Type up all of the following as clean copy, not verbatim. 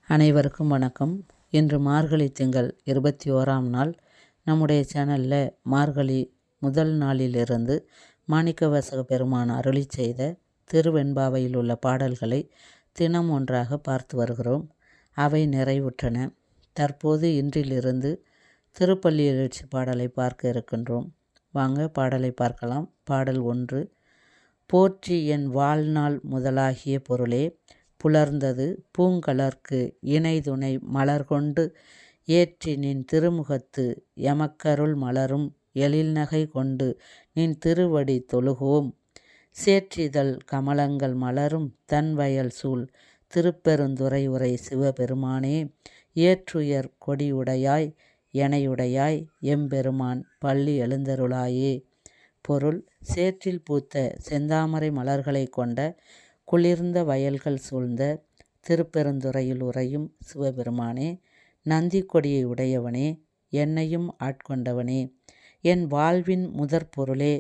அனைவருக்கும் வணக்கம். இன்று மார்கழி திங்கள் 21ஆம் நாள். நம்முடைய சேனலில் மார்கழி முதல் நாளிலிருந்து மாணிக்கவாசக பெருமான் அருளி செய்த திருவெண்பாவையில் உள்ள பாடல்களை தினம் ஒன்றாக பார்த்து வருகிறோம். அவை நிறைவுற்றன. தற்போது இன்றிலிருந்து திருப்பள்ளி எழுச்சி பாடலை பார்க்க இருக்கின்றோம். வாங்க பாடலை பார்க்கலாம். பாடல் 1. போற்றி என் வாழ்நாள் முதலாகிய பொருளே, புலர்ந்தது பூங்கலர்க்கு இணைதுணை மலர்கொண்டு ஏற்றி நின் திருமுகத்து எமக்கருள் மலரும் எழில்நகை கொண்டு நின் திருவடி தொழுகோம். சேற்றிதழ் கமலங்கள் மலரும் தன்வயல் சூழ் திருப்பெருந்துறை உரை சிவபெருமானே, ஏற்றுயர் கொடியுடையாய் எனையுடையாய் எம்பெருமான் பள்ளி எழுந்தருளாயே. பொருள்: சேற்றில் பூத்த செந்தாமரை மலர்களை கொண்ட குளிர்ந்த வயல்கள் சூழ்ந்த திருப்பெருந்துறையில் உறையும் சிவபெருமானே, நந்தி கொடியை உடையவனே, என்னையும் ஆட்கொண்டவனே, என் வாழ்வின் முதற் பொருளே,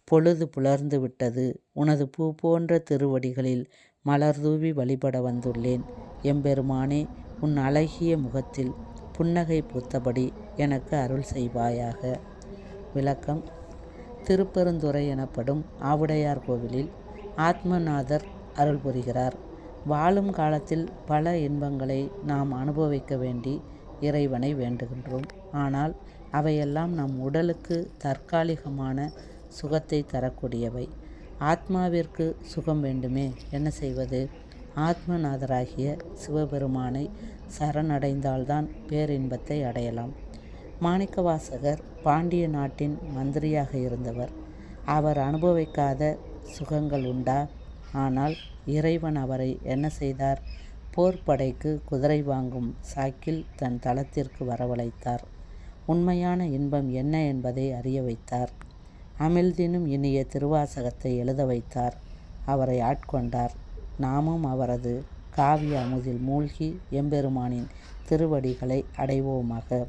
பொழுது புலர்ந்து விட்டது. உனது பூ போன்ற திருவடிகளில் மலர்தூவி வழிபட வந்துள்ளேன். எம்பெருமானே, உன் அழகிய முகத்தில் புன்னகை பூத்தபடி எனக்கு அருள் செய்வாயாக. விளக்கம்: திருப்பெருந்துறை எனப்படும் ஆவுடையார் கோவிலில் ஆத்மநாதர் அருள் புரிகிறார். வாழும் காலத்தில் பல இன்பங்களை நாம் அனுபவிக்க வேண்டி இறைவனை வேண்டுகின்றோம். ஆனால் அவையெல்லாம் நம் உடலுக்கு தற்காலிகமான சுகத்தை தரக்கூடியவை. ஆத்மாவிற்கு சுகம் வேண்டுமே, என்ன செய்வது? ஆத்மநாதராகிய சிவபெருமானை சரணடைந்தால்தான் பேரின்பத்தை அடையலாம். மாணிக்கவாசகர் பாண்டிய நாட்டின் மந்திரியாக இருந்தவர். அவர் அனுபவிக்காத சுகங்கள் உண்டா? ஆனால் இறைவன் அவரை என்ன செய்தார்? போர்ப்படைக்கு குதிரை வாங்கும் சாக்கில் தன் தலத்திற்கு வரவழைத்தார். உண்மையான இன்பம் என்ன என்பதை அறிய வைத்தார். அமிழ்தினும் இனிய திருவாசகத்தை எழுத வைத்தார். அவரை ஆட்கொண்டார். நாமும் அவரது காவிய அமுதில் மூழ்கி எம்பெருமானின் திருவடிகளை அடைவோமாக.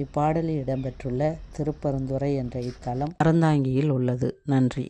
இப்பாடலில் இடம்பெற்றுள்ள திருப்பெருந்துறை என்ற இத்தலம் அறந்தாங்கியில் உள்ளது. நன்றி.